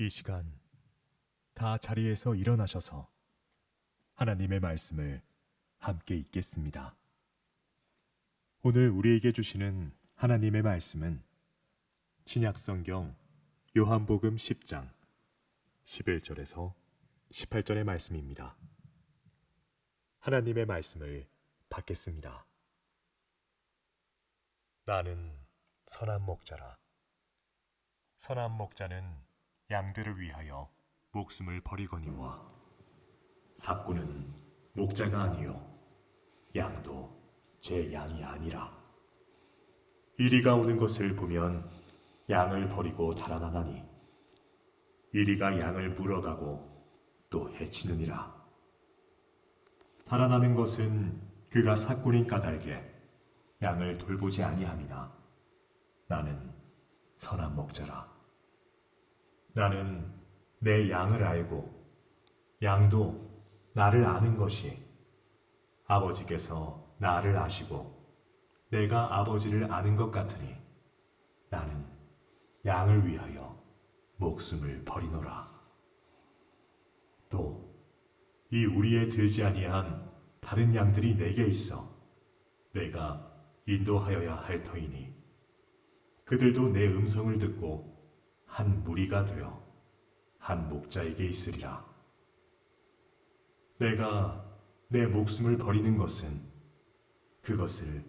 이 시간 다 자리에서 일어나셔서 하나님의 말씀을 함께 읽겠습니다. 오늘 우리에게 주시는 하나님의 말씀은 신약성경 요한복음 10장 11절에서 18절의 말씀입니다. 하나님의 말씀을 받겠습니다. 나는 선한 목자라. 선한 목자는 양들을 위하여 목숨을 버리거니와 삭구는 목자가 아니요 양도 제 양이 아니라. 이리가 오는 것을 보면 양을 버리고 달아나나니 이리가 양을 물어가고 또 해치느니라. 달아나는 것은 그가 삭구인 까닭에 양을 돌보지 아니함이나 나는 선한 목자라. 나는 내 양을 알고 양도 나를 아는 것이 아버지께서 나를 아시고 내가 아버지를 아는 것 같으니 나는 양을 위하여 목숨을 버리노라. 또 이 우리에 들지 아니한 다른 양들이 내게 있어 내가 인도하여야 할 터이니 그들도 내 음성을 듣고 한 무리가 되어 한 목자에게 있으리라. 내가 내 목숨을 버리는 것은 그것을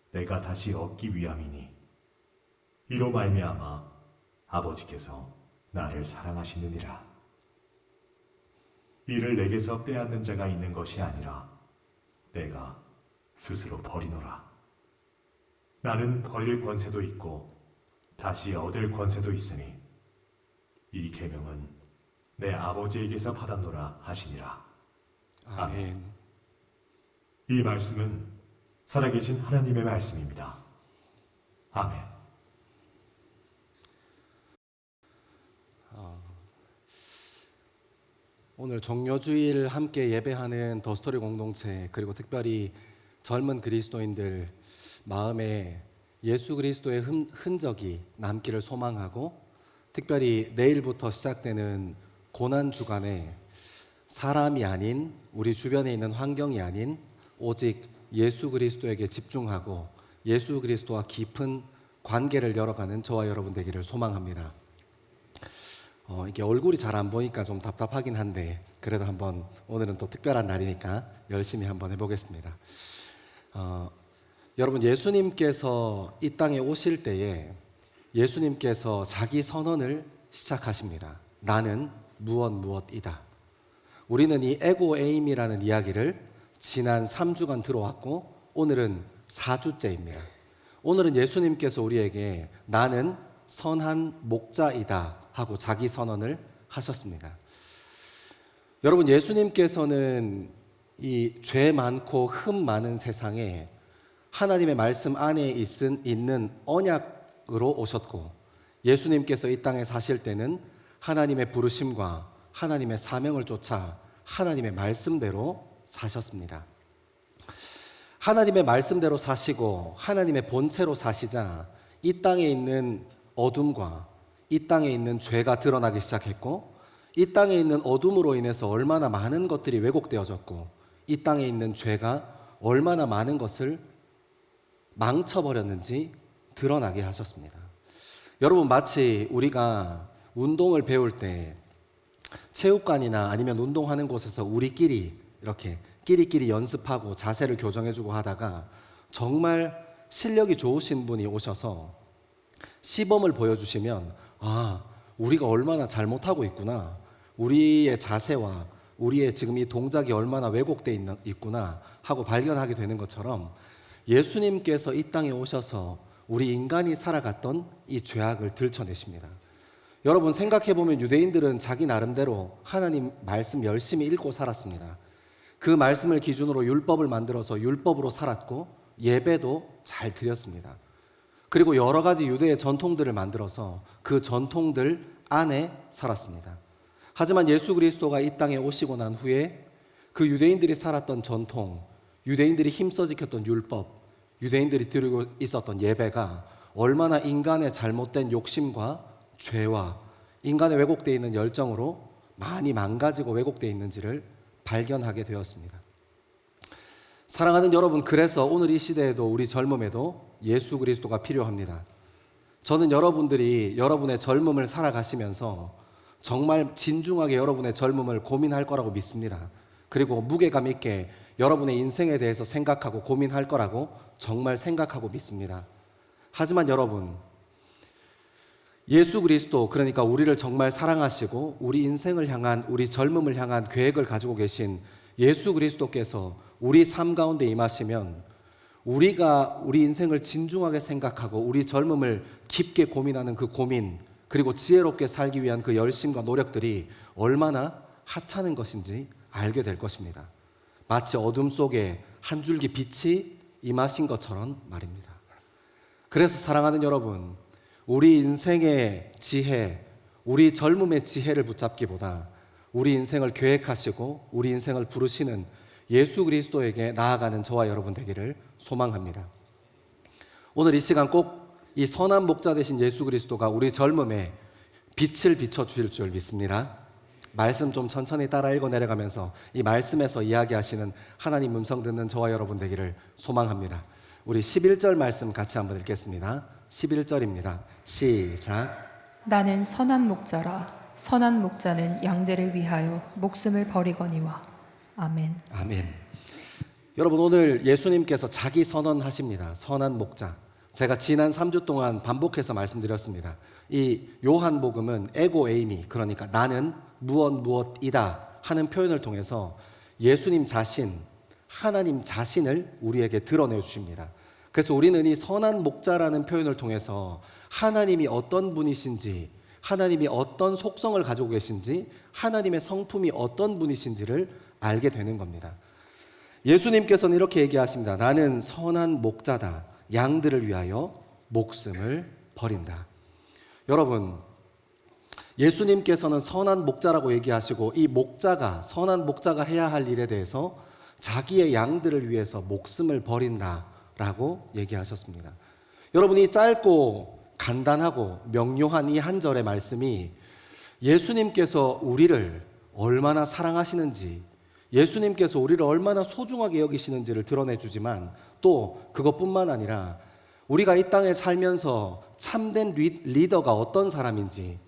내가 다시 얻기 위함이니 이로 말미암아 아버지께서 나를 사랑하시느니라. 이를 내게서 빼앗는 자가 있는 것이 아니라 내가 스스로 버리노라. 나는 버릴 권세도 있고 다시 얻을 권세도 있으니 이 계명은 내 아버지에게서 받았노라 하시니라. 아멘. 이 말씀은 살아계신 하나님의 말씀입니다. 아멘. 오늘 종료주일 함께 예배하는 더스토리 공동체, 그리고 특별히 젊은 그리스도인들 마음에 예수 그리스도의 흔적이 남기를 소망하고, 특별히 내일부터 시작되는 고난주간에 사람이 아닌, 우리 주변에 있는 환경이 아닌 오직 예수 그리스도에게 집중하고 예수 그리스도와 깊은 관계를 열어가는 저와 여러분 되기를 소망합니다. 이게 얼굴이 잘 안 보니까 좀 답답하긴 한데 그래도 한번 오늘은 또 특별한 날이니까 열심히 한번 해보겠습니다. 여러분, 예수님께서 이 땅에 오실 때에 예수님께서 자기 선언을 시작하십니다. 나는 무엇이다. 우리는 이 에고 에임이라는 이야기를 지난 3주간 들어왔고 오늘은 4주째입니다. 오늘은 예수님께서 우리에게 나는 선한 목자이다 하고 자기 선언을 하셨습니다. 여러분, 예수님께서는 이 죄 많고 흠 많은 세상에 하나님의 말씀 안에 있는 언약으로 오셨고, 예수님께서 이 땅에 사실 때는 하나님의 부르심과 하나님의 사명을 쫓아 하나님의 말씀대로 사셨습니다. 하나님의 말씀대로 사시고 하나님의 본체로 사시자 이 땅에 있는 어둠과 이 땅에 있는 죄가 드러나기 시작했고, 이 땅에 있는 어둠으로 인해서 얼마나 많은 것들이 왜곡되어졌고, 이 땅에 있는 죄가 얼마나 많은 것을 망쳐버렸는지 드러나게 하셨습니다. 여러분, 마치 우리가 운동을 배울 때 체육관이나 아니면 운동하는 곳에서 우리끼리 이렇게 끼리끼리 연습하고 자세를 교정해주고 하다가 정말 실력이 좋으신 분이 오셔서 시범을 보여주시면 우리가 얼마나 잘못하고 있구나, 우리의 자세와 우리의 지금 이 동작이 얼마나 왜곡되어 있구나 하고 발견하게 되는 것처럼 예수님께서 이 땅에 오셔서 우리 인간이 살아갔던 이 죄악을 들춰내십니다. 여러분, 생각해보면 유대인들은 자기 나름대로 하나님 말씀 열심히 읽고 살았습니다. 그 말씀을 기준으로 율법을 만들어서 율법으로 살았고 예배도 잘 드렸습니다. 그리고 여러 가지 유대의 전통들을 만들어서 그 전통들 안에 살았습니다. 하지만 예수 그리스도가 이 땅에 오시고 난 후에 그 유대인들이 살았던 전통, 유대인들이 힘써 지켰던 율법, 유대인들이 드리고 있었던 예배가 얼마나 인간의 잘못된 욕심과 죄와 인간의 왜곡되어 있는 열정으로 많이 망가지고 왜곡되어 있는지를 발견하게 되었습니다. 사랑하는 여러분, 그래서 오늘 이 시대에도 우리 젊음에도 예수 그리스도가 필요합니다. 저는 여러분들이 여러분의 젊음을 살아가시면서 정말 진중하게 여러분의 젊음을 고민할 거라고 믿습니다. 그리고 무게감 있게 여러분의 인생에 대해서 생각하고 고민할 거라고 정말 생각하고 믿습니다. 하지만 여러분, 예수 그리스도, 그러니까 우리를 정말 사랑하시고 우리 인생을 향한, 우리 젊음을 향한 계획을 가지고 계신 예수 그리스도께서 우리 삶 가운데 임하시면 우리가 우리 인생을 진중하게 생각하고 우리 젊음을 깊게 고민하는 그 고민, 그리고 지혜롭게 살기 위한 그 열심과 노력들이 얼마나 하찮은 것인지 알게 될 것입니다. 마치 어둠 속에 한 줄기 빛이 임하신 것처럼 말입니다. 그래서 사랑하는 여러분, 우리 인생의 지혜, 우리 젊음의 지혜를 붙잡기보다 우리 인생을 계획하시고 우리 인생을 부르시는 예수 그리스도에게 나아가는 저와 여러분 되기를 소망합니다. 오늘 이 시간 꼭 이 선한 목자 되신 예수 그리스도가 우리 젊음에 빛을 비춰주실 줄 믿습니다. 말씀 좀 천천히 따라 읽어 내려가면서 이 말씀에서 이야기하시는 하나님 음성 듣는 저와 여러분 되기를 소망합니다. 우리 11절 말씀 같이 한번 읽겠습니다. 11절입니다. 시작. 나는 선한 목자라. 선한 목자는 양들을 위하여 목숨을 버리거니와. 아멘. 아멘. 여러분, 오늘 예수님께서 자기 선언하십니다. 선한 목자. 제가 지난 3주 동안 반복해서 말씀드렸습니다. 이 요한복음은 에고 에이미, 그러니까 나는 무엇이다 하는 표현을 통해서 예수님 자신, 하나님 자신을 우리에게 드러내 주십니다. 그래서 우리는 이 선한 목자라는 표현을 통해서 하나님이 어떤 분이신지, 하나님이 어떤 속성을 가지고 계신지, 하나님의 성품이 어떤 분이신지를 알게 되는 겁니다. 예수님께서는 이렇게 얘기하십니다. 나는 선한 목자다. 양들을 위하여 목숨을 버린다. 여러분, 예수님께서는 선한 목자라고 얘기하시고 이 목자가, 선한 목자가 해야 할 일에 대해서 자기의 양들을 위해서 목숨을 버린다라고 얘기하셨습니다. 여러분, 이 짧고 간단하고 명료한 이 한 절의 말씀이 예수님께서 우리를 얼마나 사랑하시는지, 예수님께서 우리를 얼마나 소중하게 여기시는지를 드러내주지만 또 그것뿐만 아니라 우리가 이 땅에 살면서 참된 리더가 어떤 사람인지,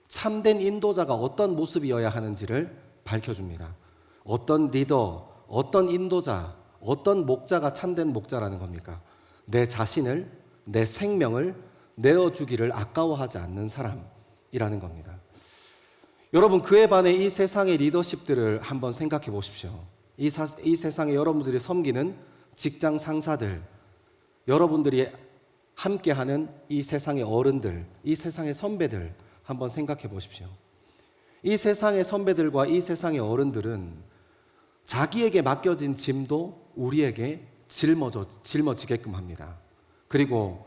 참된 인도자가 어떤 모습이어야 하는지를 밝혀줍니다. 어떤 리더, 어떤 인도자, 어떤 목자가 참된 목자라는 겁니까? 내 자신을, 내 생명을 내어주기를 아까워하지 않는 사람이라는 겁니다. 여러분, 그에 반해 이 세상의 리더십들을 한번 생각해 보십시오. 이 세상에 여러분들이 섬기는 직장 상사들, 여러분들이 함께하는 이 세상의 어른들, 이 세상의 선배들 한번 생각해 보십시오. 이 세상의 선배들과 이 세상의 어른들은 자기에게 맡겨진 짐도 우리에게 짊어지게끔 합니다. 그리고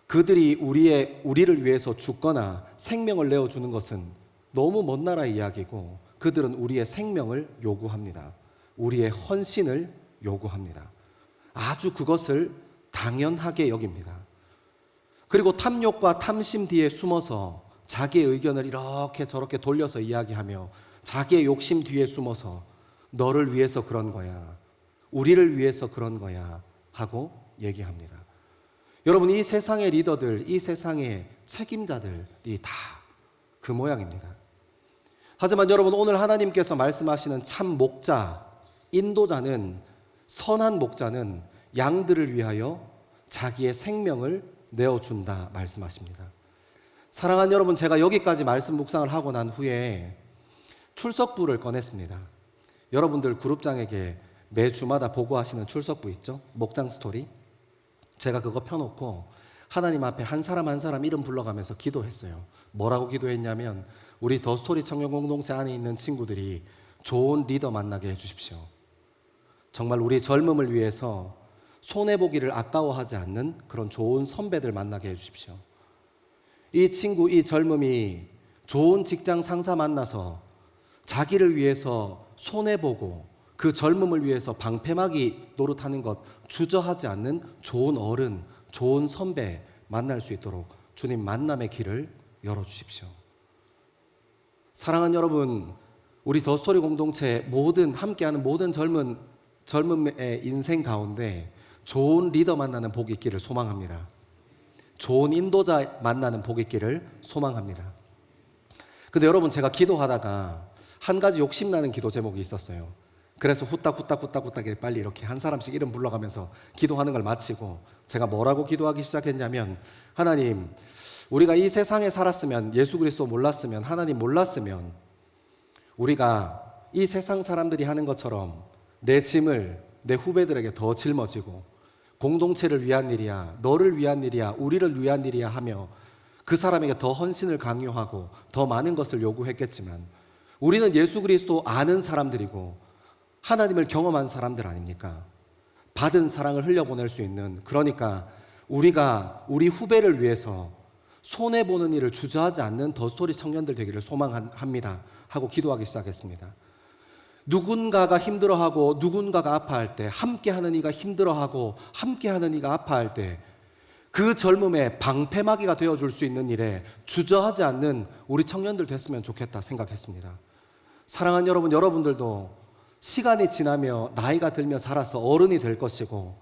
그들이 우리를 위해서 죽거나 생명을 내어주는 것은 너무 먼 나라 이야기고, 그들은 우리의 생명을 요구합니다. 우리의 헌신을 요구합니다. 아주 그것을 당연하게 여깁니다. 그리고 탐욕과 탐심 뒤에 숨어서 자기의 의견을 이렇게 저렇게 돌려서 이야기하며 자기의 욕심 뒤에 숨어서 너를 위해서 그런 거야, 우리를 위해서 그런 거야 하고 얘기합니다. 여러분, 이 세상의 리더들, 이 세상의 책임자들이 다 그 모양입니다. 하지만 여러분, 오늘 하나님께서 말씀하시는 참 목자, 인도자는, 선한 목자는 양들을 위하여 자기의 생명을 내어준다 말씀하십니다. 사랑하는 여러분, 제가 여기까지 말씀 묵상을 하고 난 후에 출석부를 꺼냈습니다. 여러분들 그룹장에게 매주마다 보고하시는 출석부 있죠? 목장 스토리. 제가 그거 펴놓고 하나님 앞에 한 사람 한 사람 이름 불러가면서 기도했어요. 뭐라고 기도했냐면, 우리 더 스토리 청년 공동체 안에 있는 친구들이 좋은 리더 만나게 해주십시오. 정말 우리 젊음을 위해서 손해보기를 아까워하지 않는 그런 좋은 선배들 만나게 해주십시오. 이 친구, 이 젊음이 좋은 직장 상사 만나서 자기를 위해서 손해보고 그 젊음을 위해서 방패막이 노릇하는 것 주저하지 않는 좋은 어른, 좋은 선배 만날 수 있도록 주님 만남의 길을 열어주십시오. 사랑하는 여러분, 우리 더스토리 공동체 함께하는 모든 젊음의 인생 가운데 좋은 리더 만나는 복이 있기를 소망합니다. 좋은 인도자 만나는 복이 있기를 소망합니다. 근데 여러분, 제가 기도하다가 한 가지 욕심나는 기도 제목이 있었어요. 그래서 후딱후딱 빨리 이렇게 한 사람씩 이름 불러가면서 기도하는 걸 마치고 제가 뭐라고 기도하기 시작했냐면, 하나님, 우리가 이 세상에 살았으면, 예수 그리스도 몰랐으면, 하나님 몰랐으면 우리가 이 세상 사람들이 하는 것처럼 내 짐을 내 후배들에게 더 짊어지고 공동체를 위한 일이야, 너를 위한 일이야, 우리를 위한 일이야 하며 그 사람에게 더 헌신을 강요하고 더 많은 것을 요구했겠지만, 우리는 예수 그리스도 아는 사람들이고 하나님을 경험한 사람들 아닙니까? 받은 사랑을 흘려보낼 수 있는, 그러니까 우리가 우리 후배를 위해서 손해보는 일을 주저하지 않는 더스토리 청년들 되기를 소망합니다 하고 기도하기 시작했습니다. 누군가가 힘들어하고 누군가가 아파할 때, 함께하는 이가 힘들어하고 함께하는 이가 아파할 때 그 젊음의 방패막이가 되어줄 수 있는 일에 주저하지 않는 우리 청년들 됐으면 좋겠다 생각했습니다. 사랑하는 여러분, 여러분들도 시간이 지나며 나이가 들며 자라서 어른이 될 것이고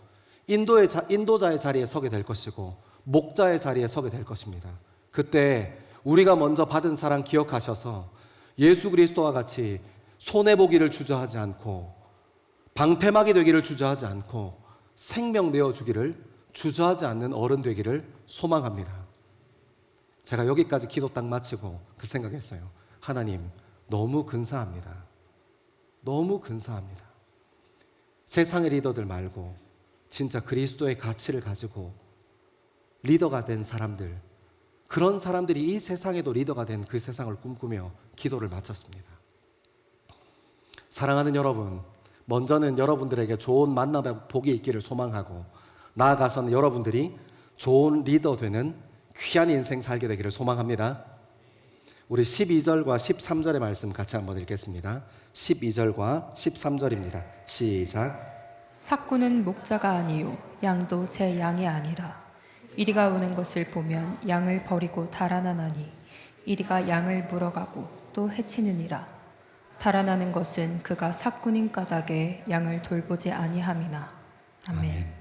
인도자의 자리에 서게 될 것이고 목자의 자리에 서게 될 것입니다. 그때 우리가 먼저 받은 사랑 기억하셔서 예수 그리스도와 같이 손해보기를 주저하지 않고 방패막이 되기를 주저하지 않고 생명 내어주기를 주저하지 않는 어른 되기를 소망합니다. 제가 여기까지 기도 딱 마치고 그 생각했어요. 하나님, 너무 근사합니다. 너무 근사합니다. 세상의 리더들 말고 진짜 그리스도의 가치를 가지고 리더가 된 사람들, 그런 사람들이 이 세상에도 리더가 된 그 세상을 꿈꾸며 기도를 마쳤습니다. 사랑하는 여러분, 먼저는 여러분들에게 좋은 만남의 복이 있기를 소망하고, 나아가서는 여러분들이 좋은 리더 되는 귀한 인생 살게 되기를 소망합니다. 우리 12절과 13절의 말씀 같이 한번 읽겠습니다. 12절과 13절입니다. 시작. 삭구는 목자가 아니요 양도 제 양이 아니라 이리가 오는 것을 보면 양을 버리고 달아나나니 이리가 양을 물어가고 또 해치느니라. 달아나는 것은 그가 삭군인 까닭에 양을 돌보지 아니함이나. 아멘.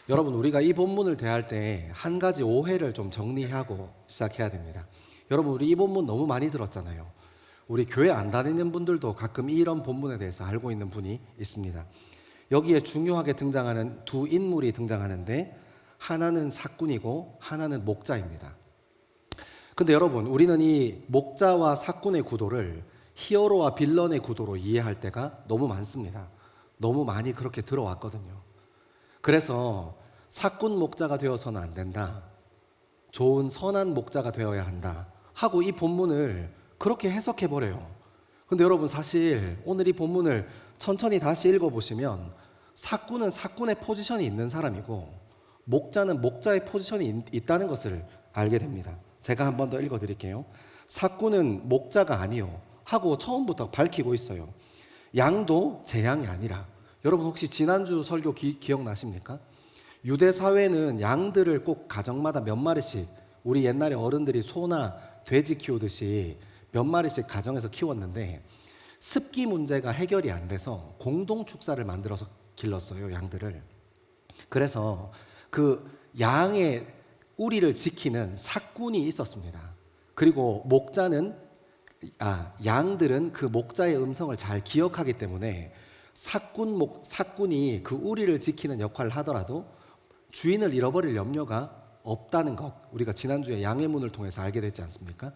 여러분, 우리가 이 본문을 대할 때 한 가지 오해를 좀 정리하고 시작해야 됩니다. 여러분, 우리 이 본문 너무 많이 들었잖아요. 우리 교회 안 다니는 분들도 가끔 이런 본문에 대해서 알고 있는 분이 있습니다. 여기에 중요하게 등장하는 두 인물이 등장하는데, 하나는 삭군이고 하나는 목자입니다. 근데 여러분, 우리는 이 목자와 삭군의 구도를 히어로와 빌런의 구도로 이해할 때가 너무 많습니다. 너무 많이 그렇게 들어왔거든요. 그래서 삭군 목자가 되어서는 안 된다, 좋은 선한 목자가 되어야 한다 하고 이 본문을 그렇게 해석해 버려요. 근데 여러분, 사실 오늘 이 본문을 천천히 다시 읽어보시면 삭군은 삭군의 포지션이 있는 사람이고 목자는 목자의 포지션이 있다는 것을 알게 됩니다. 제가 한 번 더 읽어드릴게요. 삭군은 목자가 아니요 하고 처음부터 밝히고 있어요. 양도 제 양이 아니라. 여러분, 혹시 지난주 설교 기억나십니까? 유대 사회는 양들을 꼭 가정마다 몇 마리씩, 우리 옛날에 어른들이 소나 돼지 키우듯이 몇 마리씩 가정에서 키웠는데, 습기 문제가 해결이 안 돼서 공동 축사를 만들어서 길렀어요, 양들을. 그래서 그 양의 우리를 지키는 삭군이 있었습니다. 그리고 양들은 그 목자의 음성을 잘 기억하기 때문에 삭군이 그 우리를 지키는 역할을 하더라도 주인을 잃어버릴 염려가 없다는 것, 우리가 지난주에 양의 문을 통해서 알게 됐지 않습니까?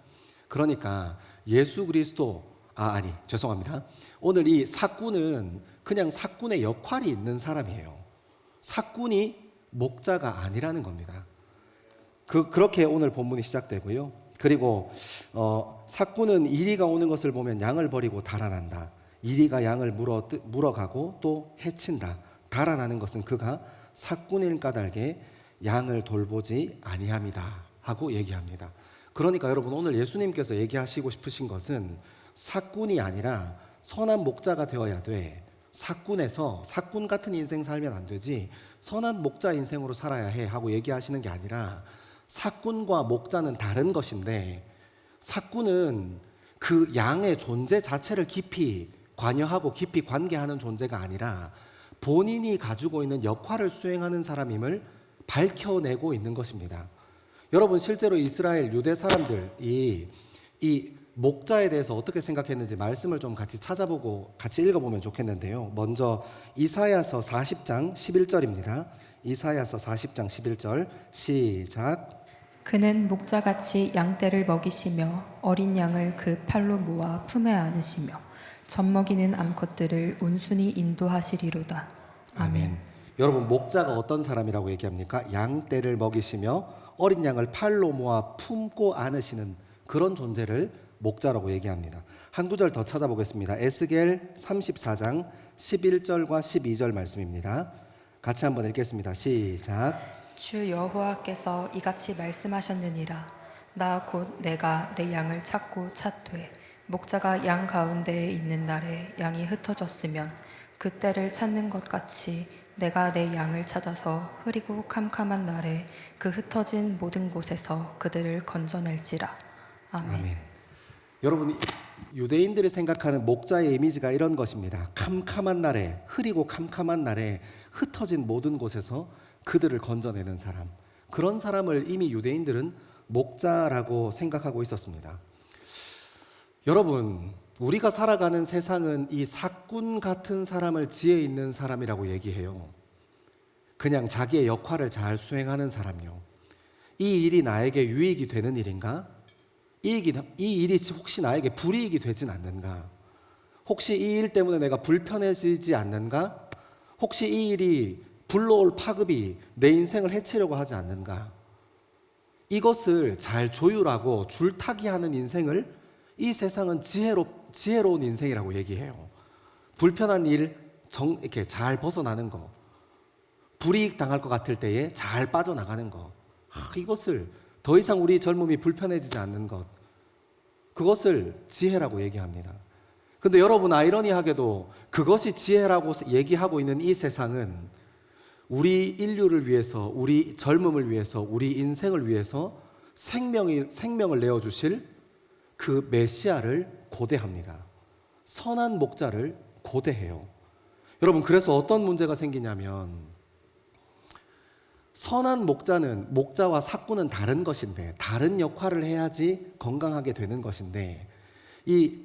그러니까 예수 그리스도, 오늘 이 삭군은 그냥 삭군의 역할이 있는 사람이에요. 삭군이 목자가 아니라는 겁니다. 그렇게 오늘 본문이 시작되고요. 그리고 삭군은 이리가 오는 것을 보면 양을 버리고 달아난다. 이리가 양을 물어가고 또 해친다. 달아나는 것은 그가 삭군인 까닭에 양을 돌보지 아니함이다 하고 얘기합니다. 그러니까 여러분, 오늘 예수님께서 얘기하시고 싶으신 것은 삭군이 아니라 선한 목자가 되어야 돼. 삭군에서 삭군 같은 인생 살면 안 되지, 선한 목자 인생으로 살아야 해 하고 얘기하시는 게 아니라, 삭군과 목자는 다른 것인데 삭군은 그 양의 존재 자체를 깊이 관여하고 깊이 관계하는 존재가 아니라 본인이 가지고 있는 역할을 수행하는 사람임을 밝혀내고 있는 것입니다. 여러분, 실제로 이스라엘 유대 사람들이 이 목자에 대해서 어떻게 생각했는지 말씀을 좀 같이 찾아보고 같이 읽어보면 좋겠는데요. 먼저 이사야서 40장 11절입니다. 이사야서 40장 11절 시작. 그는 목자같이 양떼를 먹이시며 어린 양을 그 팔로 모아 품에 안으시며 젖먹이는 암컷들을 온순히 인도하시리로다. 아멘. 여러분, 목자가 어떤 사람이라고 얘기합니까? 양떼를 먹이시며 어린 양을 팔로 모아 품고 안으시는 그런 존재를 목자라고 얘기합니다. 한 구절 더 찾아보겠습니다. 에스겔 34장 11절과 12절 말씀입니다. 같이 한번 읽겠습니다. 시작. 주 여호와께서 이같이 말씀하셨느니라. 나 곧 내가 내 양을 찾고 찾되 목자가 양 가운데에 있는 날에 양이 흩어졌으면 그때를 찾는 것 같이 내가 내 양을 찾아서 흐리고 캄캄한 날에 그 흩어진 모든 곳에서 그들을 건져낼지라. 아멘. 여러분, 유대인들이 생각하는 목자의 이미지가 이런 것입니다. 캄캄한 날에, 흐리고 캄캄한 날에 흩어진 모든 곳에서 그들을 건져내는 사람, 그런 사람을 이미 유대인들은 목자라고 생각하고 있었습니다. 여러분, 우리가 살아가는 세상은 이 사꾼 같은 사람을 지혜 있는 사람이라고 얘기해요. 그냥 자기의 역할을 잘 수행하는 사람요. 이 일이 나에게 유익이 되는 일인가? 이 일이 혹시 나에게 불이익이 되진 않는가? 혹시 이 일 때문에 내가 불편해지지 않는가? 혹시 이 일이 불러올 파급이 내 인생을 해치려고 하지 않는가? 이것을 잘 조율하고 줄타기하는 인생을 이 세상은 지혜로운 인생이라고 얘기해요. 불편한 일 이렇게 잘 벗어나는 거, 불이익 당할 것 같을 때에 잘 빠져나가는 거, 이것을 더 이상 우리 젊음이 불편해지지 않는 것, 그것을 지혜라고 얘기합니다. 근데 여러분, 아이러니하게도 그것이 지혜라고 얘기하고 있는 이 세상은 우리 인류를 위해서, 우리 젊음을 위해서, 우리 인생을 위해서 생명을 내어주실 그 메시아를 고대합니다. 선한 목자를 고대해요. 여러분, 그래서 어떤 문제가 생기냐면, 선한 목자와 사꾼은 다른 것인데, 다른 역할을 해야지 건강하게 되는 것인데, 이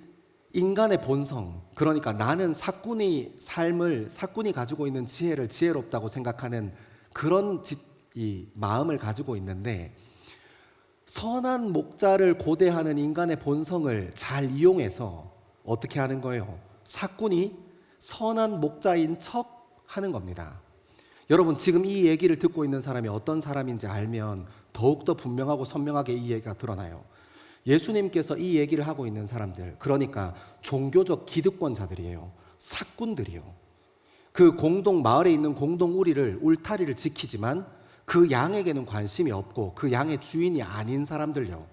인간의 본성, 그러니까 나는 사꾼이 가지고 있는 지혜를 지혜롭다고 생각하는 그런 이 마음을 가지고 있는데, 선한 목자를 고대하는 인간의 본성을 잘 이용해서 어떻게 하는 거예요? 사꾼이 선한 목자인 척 하는 겁니다. 여러분, 지금 이 얘기를 듣고 있는 사람이 어떤 사람인지 알면 더욱더 분명하고 선명하게 이 얘기가 드러나요. 예수님께서 이 얘기를 하고 있는 사람들, 그러니까 종교적 기득권자들이에요. 사꾼들이요. 그 마을에 있는 공동 울타리를 지키지만 그 양에게는 관심이 없고 그 양의 주인이 아닌 사람들요.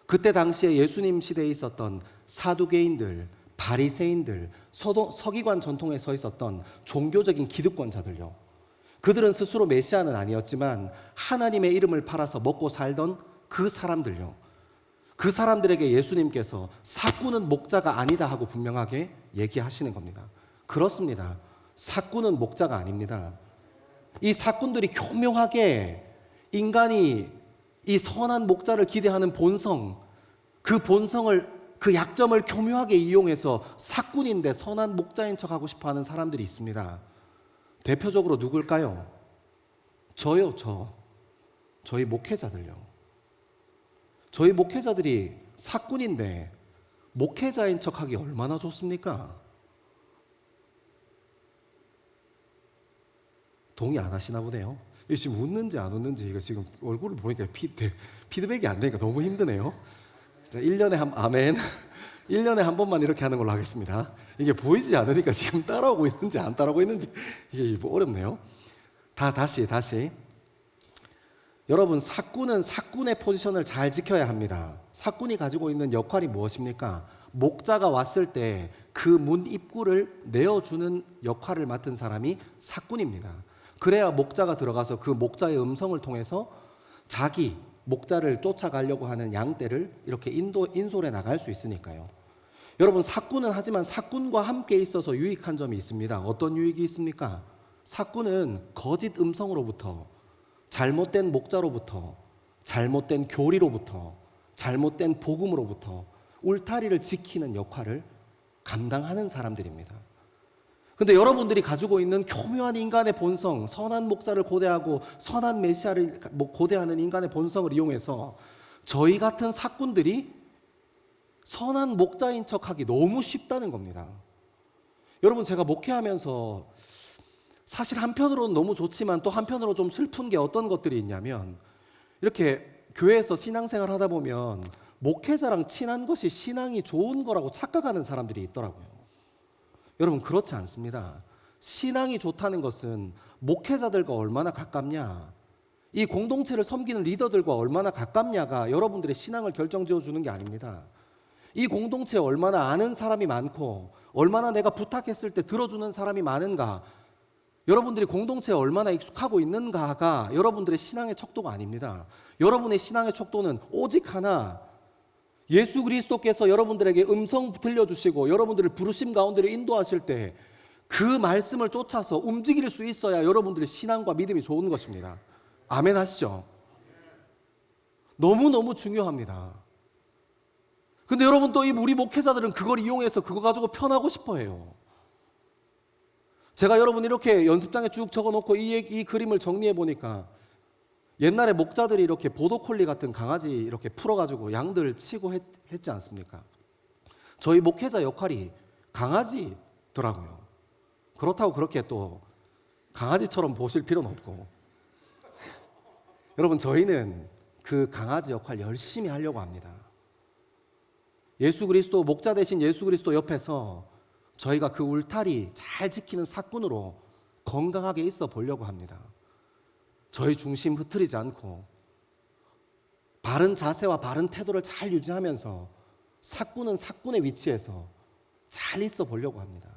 그때 당시에 예수님 시대에 있었던 사두개인들, 바리새인들, 서기관 전통에 서 있었던 종교적인 기득권자들요. 그들은 스스로 메시아는 아니었지만 하나님의 이름을 팔아서 먹고 살던 그 사람들요. 그 사람들에게 예수님께서 사꾼은 목자가 아니다 하고 분명하게 얘기하시는 겁니다. 그렇습니다. 사꾼은 목자가 아닙니다. 이 사꾼들이 교묘하게 인간이 이 선한 목자를 기대하는 본성, 그 약점을 교묘하게 이용해서 사꾼인데 선한 목자인 척하고 싶어하는 사람들이 있습니다. 대표적으로 누굴까요? 저요. 저희 목회자들요. 저희 목회자들이 사꾼인데 목회자인 척하기 얼마나 좋습니까? 동의 안 하시나 보네요. 지금 웃는지 안 웃는지 이거 지금 얼굴을 보니까 피드백이 안 되니까 너무 힘드네요. 자, 1년에 한 번만 이렇게 하는 걸로 하겠습니다. 이게 보이지 않으니까 지금 따라오고 있는지 안 따라오고 있는지 이게 어렵네요. 다시. 여러분, 사꾼은 사꾼의 포지션을 잘 지켜야 합니다. 사꾼이 가지고 있는 역할이 무엇입니까? 목자가 왔을 때 그 문 입구를 내어주는 역할을 맡은 사람이 사꾼입니다. 그래야 목자가 들어가서 그 목자의 음성을 통해서 자기 목자를 쫓아가려고 하는 양떼를 이렇게 인솔해 나갈 수 있으니까요. 여러분, 사꾼은 하지만 사꾼과 함께 있어서 유익한 점이 있습니다. 어떤 유익이 있습니까? 사꾼은 거짓 음성으로부터, 잘못된 목자로부터, 잘못된 교리로부터, 잘못된 복음으로부터 울타리를 지키는 역할을 감당하는 사람들입니다. 근데 여러분들이 가지고 있는 교묘한 인간의 본성, 선한 목자를 고대하고 선한 메시아를 고대하는 인간의 본성을 이용해서 저희 같은 사꾼들이 선한 목자인 척하기 너무 쉽다는 겁니다. 여러분, 제가 목회하면서 사실 한편으로는 너무 좋지만 또 한편으로 좀 슬픈 게 어떤 것들이 있냐면, 이렇게 교회에서 신앙생활 하다 보면 목회자랑 친한 것이 신앙이 좋은 거라고 착각하는 사람들이 있더라고요. 여러분, 그렇지 않습니다. 신앙이 좋다는 것은 목회자들과 얼마나 가깝냐, 이 공동체를 섬기는 리더들과 얼마나 가깝냐가 여러분들의 신앙을 결정지어 주는 게 아닙니다. 이 공동체에 얼마나 아는 사람이 많고 얼마나 내가 부탁했을 때 들어주는 사람이 많은가, 여러분들이 공동체에 얼마나 익숙하고 있는가가 여러분들의 신앙의 척도가 아닙니다. 여러분의 신앙의 척도는 오직 하나, 예수 그리스도께서 여러분들에게 음성 들려주시고 여러분들을 부르심 가운데로 인도하실 때 그 말씀을 쫓아서 움직일 수 있어야 여러분들의 신앙과 믿음이 좋은 것입니다. 아멘 하시죠? 너무너무 중요합니다. 근데 여러분, 또 이 우리 목회자들은 그걸 이용해서 그거 가지고 편하고 싶어 해요. 제가 여러분 이렇게 연습장에 쭉 적어놓고 이 그림을 정리해 보니까, 옛날에 목자들이 이렇게 보도콜리 같은 강아지 이렇게 풀어가지고 양들 치고 했지 않습니까? 저희 목회자 역할이 강아지더라고요. 그렇다고 그렇게 또 강아지처럼 보실 필요는 없고, 여러분, 저희는 그 강아지 역할 열심히 하려고 합니다. 예수 그리스도, 목자 대신 예수 그리스도 옆에서 저희가 그 울타리 잘 지키는 사꾼으로 건강하게 있어 보려고 합니다. 저희 중심 흐트리지 않고 바른 자세와 바른 태도를 잘 유지하면서 사꾼은 사꾼의 위치에서 잘 있어 보려고 합니다.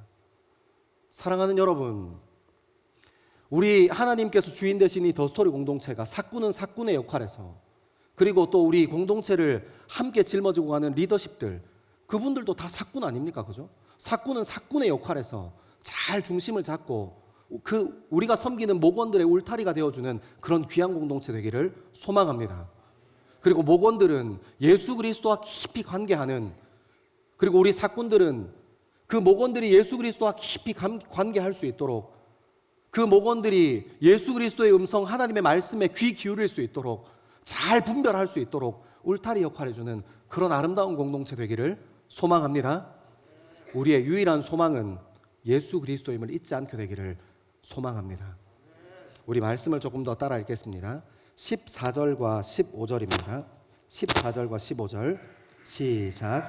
사랑하는 여러분, 우리 하나님께서 주인 되신 이 더스토리 공동체가 사꾼은 사꾼의 역할에서, 그리고 또 우리 공동체를 함께 짊어지고 가는 리더십들, 그분들도 다 사꾼 아닙니까? 그죠? 사꾼은 사꾼의 역할에서 잘 중심을 잡고 우리가 섬기는 목원들의 울타리가 되어주는 그런 귀한 공동체 되기를 소망합니다. 그리고 목원들은 예수 그리스도와 깊이 관계하는, 그리고 우리 사꾼들은 그 목원들이 예수 그리스도와 깊이 관계할 수 있도록, 그 목원들이 예수 그리스도의 음성, 하나님의 말씀에 귀 기울일 수 있도록, 잘 분별할 수 있도록 울타리 역할을 해주는 그런 아름다운 공동체 되기를 소망합니다. 우리의 유일한 소망은 예수 그리스도임을 잊지 않게 되기를 소망합니다. 우리 말씀을 조금 더 따라 읽겠습니다. 14절과 15절입니다. 14절과 15절 시작.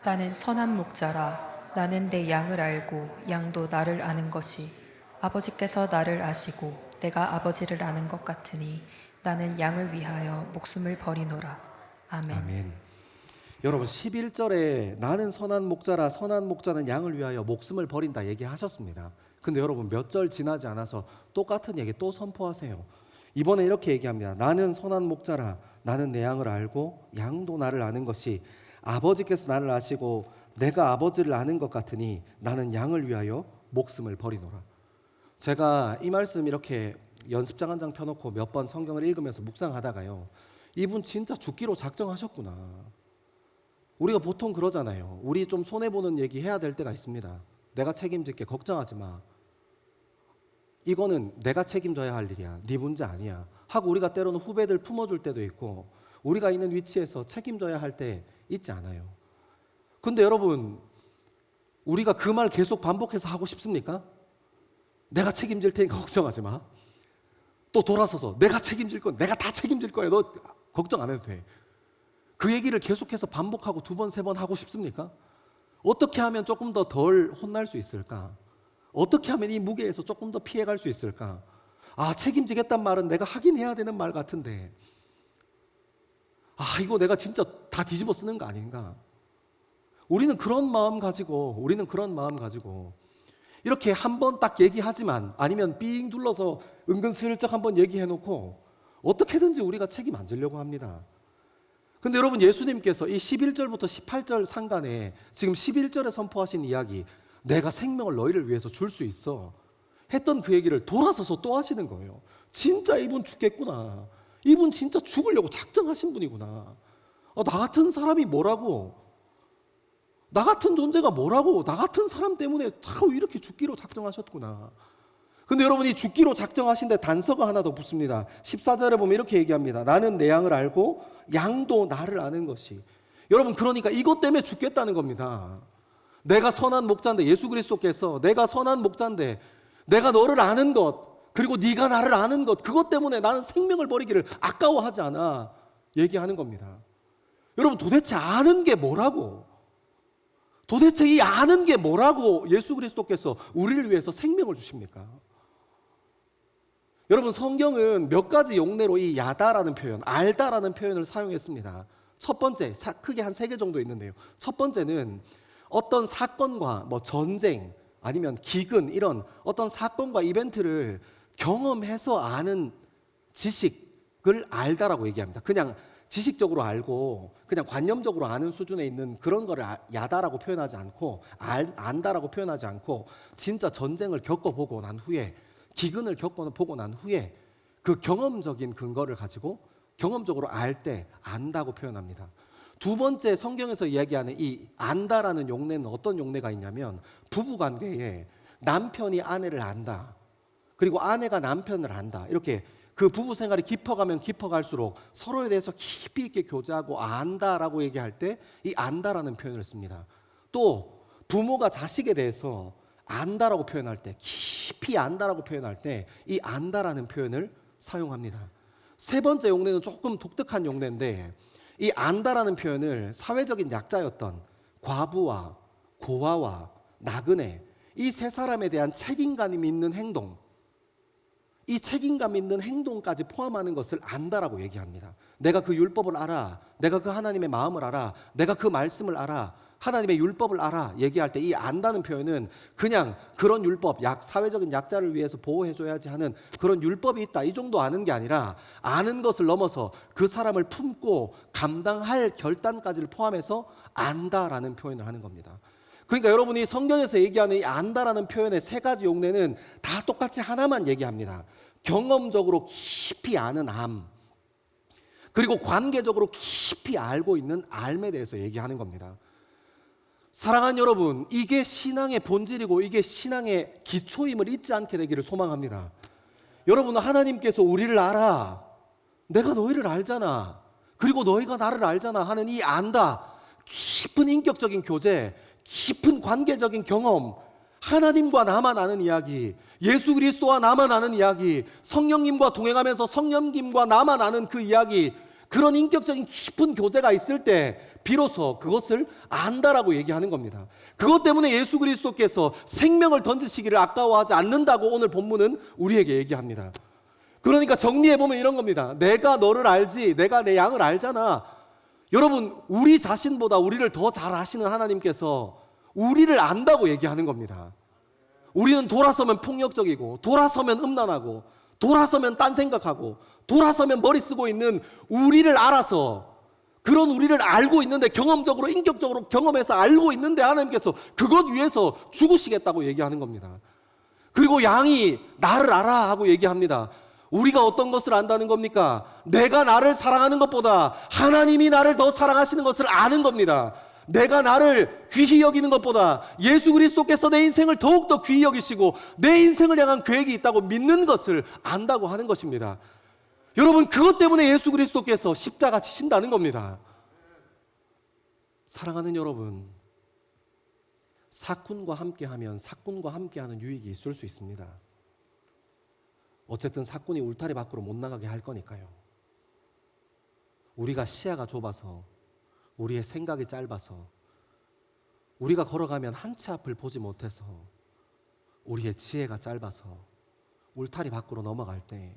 나는 선한 목자라. 나는 내 양을 알고 양도 나를 아는 것이, 아버지께서 나를 아시고 내가 아버지를 아는 것 같으니 나는 양을 위하여 목숨을 버리노라. 아멘. 아멘. 여러분, 11절에 나는 선한 목자라, 선한 목자는 양을 위하여 목숨을 버린다 얘기하셨습니다. 근데 여러분, 몇 절 지나지 않아서 똑같은 얘기 또 선포하세요. 이번에 이렇게 얘기합니다. 나는 선한 목자라. 나는 내 양을 알고 양도 나를 아는 것이, 아버지께서 나를 아시고 내가 아버지를 아는 것 같으니 나는 양을 위하여 목숨을 버리노라. 제가 이 말씀 이렇게 연습장 한 장 펴놓고 몇 번 성경을 읽으면서 묵상하다가요, 이분 진짜 죽기로 작정하셨구나. 우리가 보통 그러잖아요. 우리 좀 손해보는 얘기 해야 될 때가 있습니다. 내가 책임질게, 걱정하지 마. 이거는 내가 책임져야 할 일이야. 네 문제 아니야. 하고 우리가 때로는 후배들 품어줄 때도 있고, 우리가 있는 위치에서 책임져야 할 때 있지 않아요. 근데 여러분, 우리가 그 말 계속 반복해서 하고 싶습니까? 내가 책임질 테니까 걱정하지 마. 또 돌아서서 내가 책임질 건 내가 다 책임질 거야. 너 걱정 안 해도 돼. 그 얘기를 계속해서 반복하고 두 번, 세 번 하고 싶습니까? 어떻게 하면 조금 더 덜 혼날 수 있을까? 어떻게 하면 이 무게에서 조금 더 피해갈 수 있을까? 아, 책임지겠단 말은 내가 하긴 해야 되는 말 같은데, 아, 이거 내가 진짜 다 뒤집어 쓰는 거 아닌가? 우리는 그런 마음 가지고 이렇게 한 번 딱 얘기하지만, 아니면 삥 둘러서 은근슬쩍 한 번 얘기해놓고 어떻게든지 우리가 책임 안 지려고 합니다. 근데 여러분, 예수님께서 이 11절부터 18절 상간에 지금 11절에 선포하신 이야기, 내가 생명을 너희를 위해서 줄 수 있어 했던 그 얘기를 돌아서서 또 하시는 거예요. 진짜 이분 죽겠구나. 이분 진짜 죽으려고 작정하신 분이구나. 나 같은 사람이 뭐라고, 나 같은 존재가 뭐라고, 나 같은 사람 때문에 자꾸 이렇게 죽기로 작정하셨구나. 근데 여러분이 죽기로 작정하신데 단서가 하나 더 붙습니다. 14절에 보면 이렇게 얘기합니다. 나는 내 양을 알고 양도 나를 아는 것이. 여러분, 그러니까 이것 때문에 죽겠다는 겁니다. 내가 선한 목자인데, 예수 그리스도께서 내가 선한 목자인데 내가 너를 아는 것, 그리고 네가 나를 아는 것, 그것 때문에 나는 생명을 버리기를 아까워하지 않아 얘기하는 겁니다. 여러분, 도대체 아는 게 뭐라고, 도대체 이 아는 게 뭐라고 예수 그리스도께서 우리를 위해서 생명을 주십니까? 여러분, 성경은 몇 가지 용례로 이 야다라는 표현, 알다라는 표현을 사용했습니다. 첫 번째, 크게 한 3개 정도 있는데요. 첫 번째는 어떤 사건과 뭐 전쟁 아니면 기근, 이런 어떤 사건과 이벤트를 경험해서 아는 지식을 알다라고 얘기합니다. 그냥 지식적으로 알고 그냥 관념적으로 아는 수준에 있는 그런 거를 야다라고 표현하지 않고, 안다라고 표현하지 않고, 진짜 전쟁을 겪어보고 난 후에, 기근을 겪어보고 난 후에 그 경험적인 근거를 가지고 경험적으로 알 때 안다고 표현합니다. 두 번째, 성경에서 이야기하는 이 안다라는 용례는 어떤 용례가 있냐면, 부부관계에 남편이 아내를 안다, 그리고 아내가 남편을 안다, 이렇게 그 부부 생활이 깊어가면 깊어갈수록 서로에 대해서 깊이 있게 교제하고 안다라고 얘기할 때 이 안다라는 표현을 씁니다. 또 부모가 자식에 대해서 안다라고 표현할 때, 깊이 안다라고 표현할 때 이 안다라는 표현을 사용합니다. 세 번째 용례는 조금 독특한 용례인데, 이 안다라는 표현을 사회적인 약자였던 과부와 고아와 나그네, 이 세 사람에 대한 책임감 있는 행동, 이 책임감 있는 행동까지 포함하는 것을 안다라고 얘기합니다. 내가 그 율법을 알아, 내가 그 하나님의 마음을 알아, 내가 그 말씀을 알아, 하나님의 율법을 알아 얘기할 때 이 안다는 표현은 그냥 그런 율법, 사회적인 약자를 위해서 보호해줘야지 하는 그런 율법이 있다, 이 정도 아는 게 아니라, 아는 것을 넘어서 그 사람을 품고 감당할 결단까지를 포함해서 안다라는 표현을 하는 겁니다. 그러니까 여러분이 성경에서 얘기하는 이 안다라는 표현의 3가지 용례는 다 똑같이 하나만 얘기합니다. 경험적으로 깊이 아는 암, 그리고 관계적으로 깊이 알고 있는 알에 대해서 얘기하는 겁니다. 사랑하는 여러분, 이게 신앙의 본질이고 이게 신앙의 기초임을 잊지 않게 되기를 소망합니다. 여러분, 하나님께서 우리를 알아, 내가 너희를 알잖아, 그리고 너희가 나를 알잖아 하는 이 안다, 깊은 인격적인 교제, 깊은 관계적인 경험, 하나님과 나만 아는 이야기, 예수 그리스도와 나만 아는 이야기, 성령님과 동행하면서 성령님과 나만 아는 그 이야기, 그런 인격적인 깊은 교제가 있을 때 비로소 그것을 안다라고 얘기하는 겁니다. 그것 때문에 예수 그리스도께서 생명을 던지시기를 아까워하지 않는다고 오늘 본문은 우리에게 얘기합니다. 그러니까 정리해보면 이런 겁니다. 내가 너를 알지, 내가 내 양을 알잖아. 여러분, 우리 자신보다 우리를 더 잘 아시는 하나님께서 우리를 안다고 얘기하는 겁니다. 우리는 돌아서면 폭력적이고, 돌아서면 음란하고, 돌아서면 딴 생각하고, 돌아서면 머리 쓰고 있는 우리를 알아서, 그런 우리를 알고 있는데, 경험적으로 인격적으로 경험해서 알고 있는데 하나님께서 그것 위해서 죽으시겠다고 얘기하는 겁니다. 그리고 양이 나를 알아 하고 얘기합니다. 우리가 어떤 것을 안다는 겁니까? 내가 나를 사랑하는 것보다 하나님이 나를 더 사랑하시는 것을 아는 겁니다. 내가 나를 귀히 여기는 것보다 예수 그리스도께서 내 인생을 더욱더 귀히 여기시고 내 인생을 향한 계획이 있다고 믿는 것을 안다고 하는 것입니다. 여러분, 그것 때문에 예수 그리스도께서 십자가 지신다는 겁니다. 사랑하는 여러분, 사꾼과 함께하면 사꾼과 함께하는 유익이 있을 수 있습니다. 어쨌든 사꾼이 울타리 밖으로 못 나가게 할 거니까요. 우리가 시야가 좁아서, 우리의 생각이 짧아서, 우리가 걸어가면 한 치 앞을 보지 못해서, 우리의 지혜가 짧아서 울타리 밖으로 넘어갈 때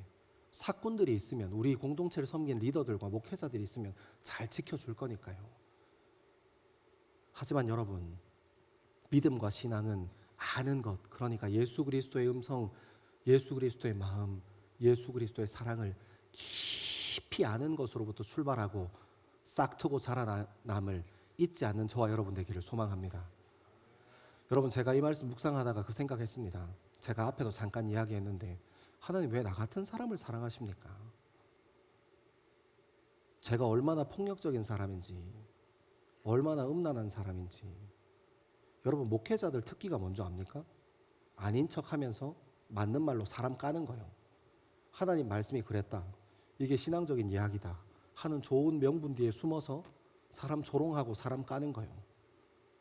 사꾼들이 있으면, 우리 공동체를 섬긴 리더들과 목회자들이 있으면 잘 지켜줄 거니까요. 하지만 여러분, 믿음과 신앙은 아는 것, 그러니까 예수 그리스도의 음성, 예수 그리스도의 마음, 예수 그리스도의 사랑을 깊이 깊이 아는 것으로부터 출발하고 싹트고 자라남을 잊지 않는 저와 여러분 되기를 소망합니다. 여러분, 제가 이 말씀 묵상하다가 그 생각했습니다. 제가 앞에도 잠깐 이야기했는데 하나님 왜 나 같은 사람을 사랑하십니까? 제가 얼마나 폭력적인 사람인지, 얼마나 음란한 사람인지. 여러분, 목회자들 특기가 뭔지 압니까? 아닌 척하면서 맞는 말로 사람 까는 거예요. 하나님 말씀이 그랬다, 이게 신앙적인 이야기다 하는 좋은 명분 뒤에 숨어서 사람 조롱하고 사람 까는 거예요.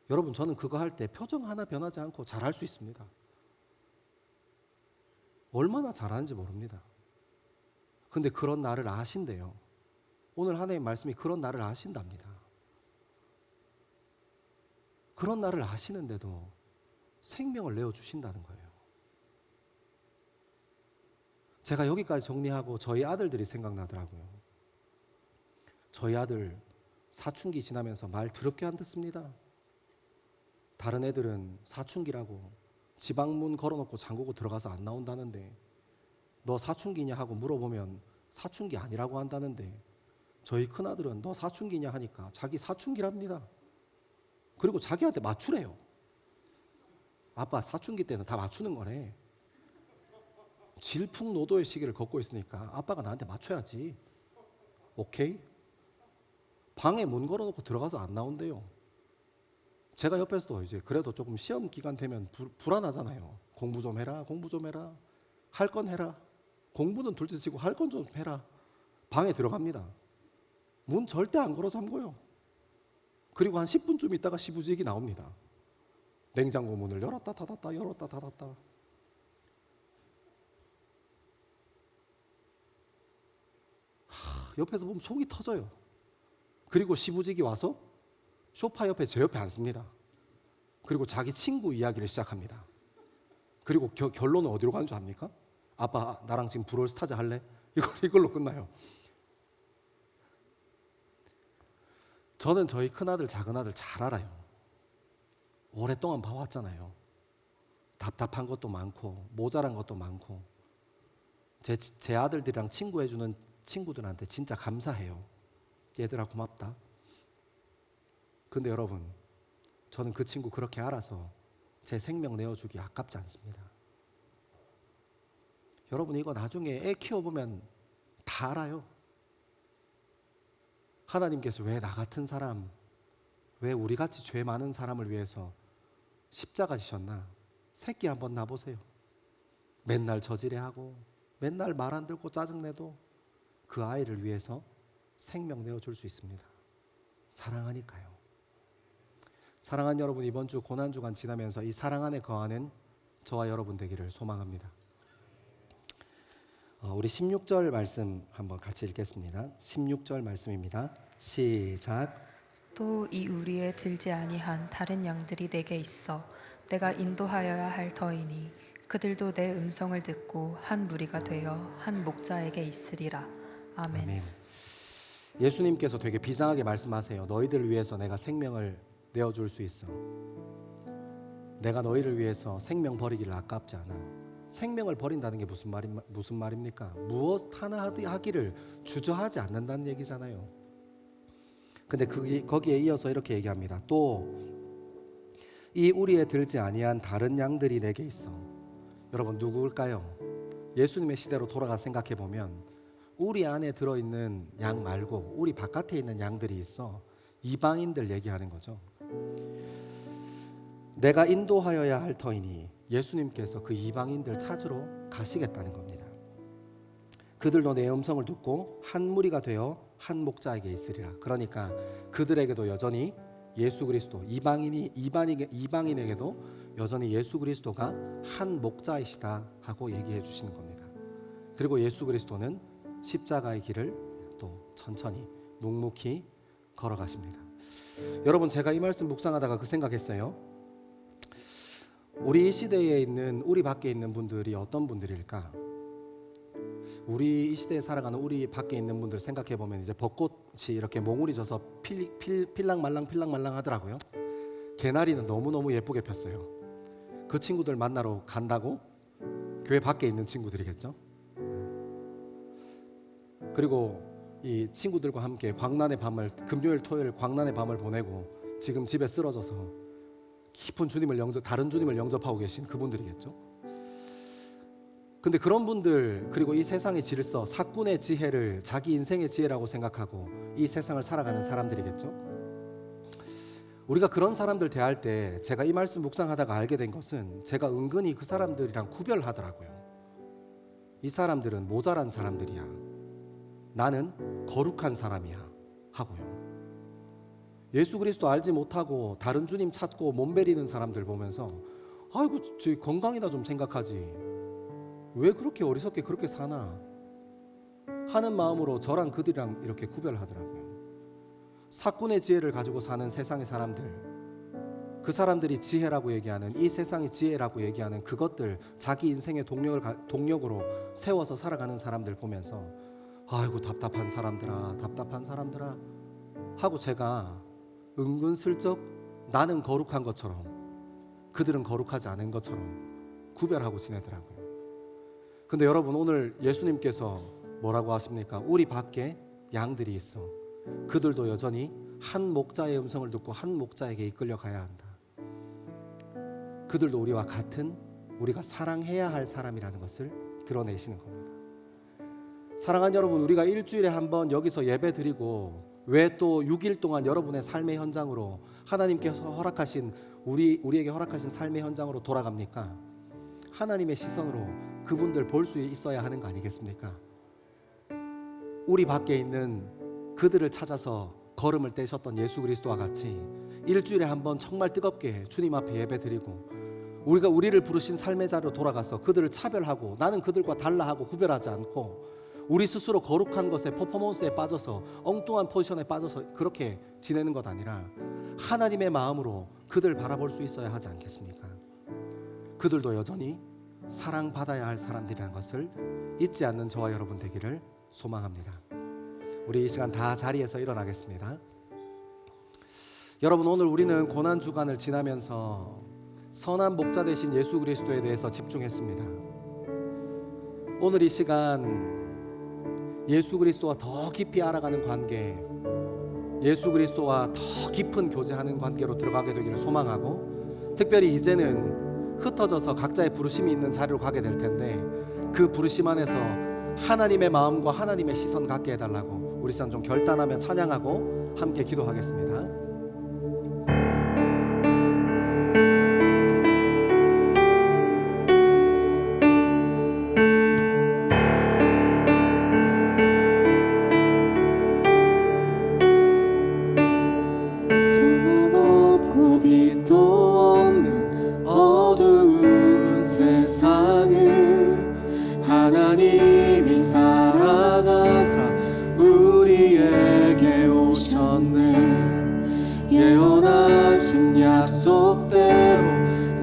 여러분, 저는 그거 할 때 표정 하나 변하지 않고 잘할 수 있습니다. 얼마나 잘하는지 모릅니다. 근데 그런 나를 아신대요. 오늘 하나님 말씀이 그런 나를 아신답니다. 그런 나를 아시는데도 생명을 내어주신다는 거예요. 제가 여기까지 정리하고 저희 아들들이 생각나더라고요. 저희 아들 사춘기 지나면서 말 더럽게 안 듣습니다. 다른 애들은 사춘기라고 지방문 걸어놓고 잠그고 들어가서 안 나온다는데, 너 사춘기냐 하고 물어보면 사춘기 아니라고 한다는데, 저희 큰아들은 너 사춘기냐 하니까 자기 사춘기랍니다. 그리고 자기한테 맞추래요. 아빠 사춘기 때는 다 맞추는 거네. 질풍노도의 시기를 걷고 있으니까 아빠가 나한테 맞춰야지. 오케이? 방에 문 걸어놓고 들어가서 안 나온대요. 제가 옆에서도 이제 그래도 조금 시험 기간 되면 불안하잖아요. 공부 좀 해라, 공부 좀 해라, 할 건 해라. 공부는 둘째치고 할 건 좀 해라. 방에 들어갑니다. 문 절대 안 걸어 잠궈요. 그리고 한 10분쯤 있다가 시부지기 나옵니다. 냉장고 문을 열었다 닫았다 열었다 닫았다. 옆에서 보면 속이 터져요. 그리고 시부지기 와서 소파 옆에 제 옆에 앉습니다. 그리고 자기 친구 이야기를 시작합니다. 그리고 결론은 어디로 가는 줄 압니까? 아빠 나랑 지금 브롤스타즈 할래? 이걸로 끝나요. 저는 저희 큰아들 작은아들 잘 알아요. 오랫동안 봐왔잖아요. 답답한 것도 많고 모자란 것도 많고. 제 아들들이랑 친구해주는 친구들한테 진짜 감사해요. 얘들아 고맙다. 근데 여러분, 저는 그 친구 그렇게 알아서 제 생명 내어주기 아깝지 않습니다. 여러분, 이거 나중에 애 키워보면 다 알아요. 하나님께서 왜 나 같은 사람, 왜 우리같이 죄 많은 사람을 위해서 십자가 지셨나? 새끼 한번 놔보세요. 맨날 저지레하고 맨날 말 안 듣고 짜증내도 그 아이를 위해서 생명 내어줄 수 있습니다. 사랑하니까요. 사랑하는 여러분, 이번 주 고난주간 지나면서 이 사랑 안에 거하는 저와 여러분 되기를 소망합니다. 우리 16절 말씀 한번 같이 읽겠습니다. 16절 말씀입니다. 시작. 또 이 우리에 들지 아니한 다른 양들이 내게 있어 내가 인도하여야 할 터이니 그들도 내 음성을 듣고 한 무리가 되어 한 목자에게 있으리라. 아멘. 아멘. 예수님께서 되게 비상하게 말씀하세요. 너희들을 위해서 내가 생명을 내어줄 수 있어. 내가 너희를 위해서 생명 버리기를 아깝지 않아. 생명을 버린다는 게 무슨 말입니까? 무엇 하나 하기를 주저하지 않는다는 얘기잖아요. 근데 거기에 이어서 이렇게 얘기합니다. 또 이 우리에 들지 아니한 다른 양들이 내게 있어. 여러분, 누구일까요? 예수님의 시대로 돌아가 생각해 보면 우리 안에 들어있는 양 말고 우리 바깥에 있는 양들이 있어. 이방인들 얘기하는 거죠. 내가 인도하여야 할 터이니 예수님께서 그 이방인들 찾으러 가시겠다는 겁니다. 그들도 내 음성을 듣고 한 무리가 되어 한 목자에게 있으리라. 그러니까 그들에게도 여전히 예수 그리스도, 이방인에게도 여전히 예수 그리스도가 한 목자이시다 하고 얘기해 주시는 겁니다. 그리고 예수 그리스도는 십자가의 길을 또 천천히 묵묵히 걸어가십니다. 여러분, 제가 이 말씀 묵상하다가 그 생각했어요. 우리 이 시대에 있는, 우리 밖에 있는 분들이 어떤 분들일까? 우리 이 시대에 살아가는 우리 밖에 있는 분들 생각해 보면 이제 벚꽃이 이렇게 몽울이 져서 필랑말랑 하더라고요. 개나리는 너무너무 예쁘게 폈어요. 그 친구들 만나러 간다고? 교회 밖에 있는 친구들이겠죠. 그리고 이 친구들과 함께 광란의 밤을, 금요일 토요일 광란의 밤을 보내고 지금 집에 쓰러져서 깊은 주님을 다른 주님을 영접하고 계신 그분들이겠죠. 근데 그런 분들, 그리고 이 세상의 질서, 사꾼의 지혜를 자기 인생의 지혜라고 생각하고 이 세상을 살아가는 사람들이겠죠. 우리가 그런 사람들 대할 때 제가 이 말씀 묵상하다가 알게 된 것은, 제가 은근히 그 사람들이랑 구별하더라고요. 이 사람들은 모자란 사람들이야, 나는 거룩한 사람이야 하고요. 예수 그리스도 알지 못하고 다른 주님 찾고 몸베리는 사람들 보면서, 아이고 저 건강이나 좀 생각하지, 왜 그렇게 어리석게 그렇게 사나 하는 마음으로 저랑 그들이랑 이렇게 구별하더라고요. 사꾼의 지혜를 가지고 사는 세상의 사람들, 그 사람들이 지혜라고 얘기하는, 이 세상의 지혜라고 얘기하는 그것들, 자기 인생의 동력으로 세워서 살아가는 사람들 보면서 아이고 답답한 사람들아 하고 제가 은근슬쩍 나는 거룩한 것처럼 그들은 거룩하지 않은 것처럼 구별하고 지내더라고요. 근데 여러분, 오늘 예수님께서 뭐라고 하십니까? 우리 밖에 양들이 있어. 그들도 여전히 한 목자의 음성을 듣고 한 목자에게 이끌려 가야 한다. 그들도 우리와 같은, 우리가 사랑해야 할 사람이라는 것을 드러내시는 겁니다. 사랑하는 여러분, 우리가 일주일에 한 번 여기서 예배 드리고 왜 또 6일 동안 여러분의 삶의 현장으로, 하나님께서 허락하신 우리에게 허락하신 삶의 현장으로 돌아갑니까? 하나님의 시선으로 그분들 볼 수 있어야 하는 거 아니겠습니까? 우리 밖에 있는 그들을 찾아서 걸음을 떼셨던 예수 그리스도와 같이 일주일에 한 번 정말 뜨겁게 주님 앞에 예배드리고, 우리가 우리를 부르신 삶의 자리로 돌아가서 그들을 차별하고 나는 그들과 달라 하고 구별하지 않고, 우리 스스로 거룩한 것에, 퍼포먼스에 빠져서 엉뚱한 포지션에 빠져서 그렇게 지내는 것 아니라 하나님의 마음으로 그들 바라볼 수 있어야 하지 않겠습니까? 그들도 여전히 사랑받아야 할 사람들이라는 것을 잊지 않는 저와 여러분 되기를 소망합니다. 우리 이 시간 다 자리에서 일어나겠습니다. 여러분, 오늘 우리는 고난주간을 지나면서 선한 목자 되신 예수 그리스도에 대해서 집중했습니다. 오늘 이 시간 예수 그리스도와 더 깊이 알아가는 관계, 예수 그리스도와 더 깊은 교제하는 관계로 들어가게 되기를 소망하고, 특별히 이제는 흩어져서 각자의 부르심이 있는 자리로 가게 될 텐데, 그 부르심 안에서 하나님의 마음과 하나님의 시선 갖게 해달라고 우리 시간 좀 결단하며 찬양하고 함께 기도하겠습니다. 소망 없고 빛도 없는 어두운 세상을 하나님이 살아가사 우리에게 오셨네. 예언하신 약속대로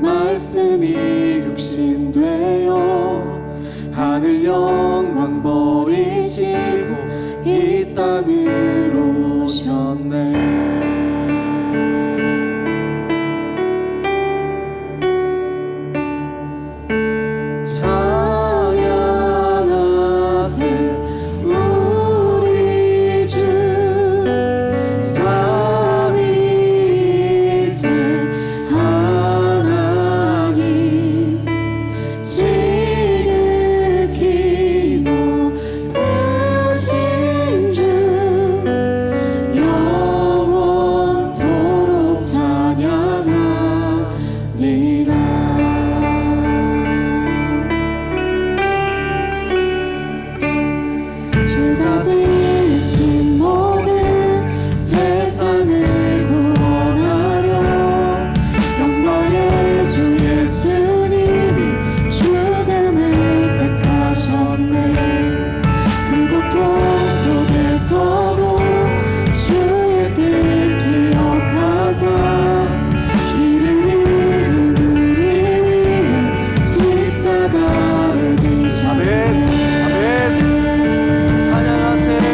말씀이 육신되어 하늘 영광 버리시고 이 땅으로 오셨네. 아멘, 아멘. 찬양하세요.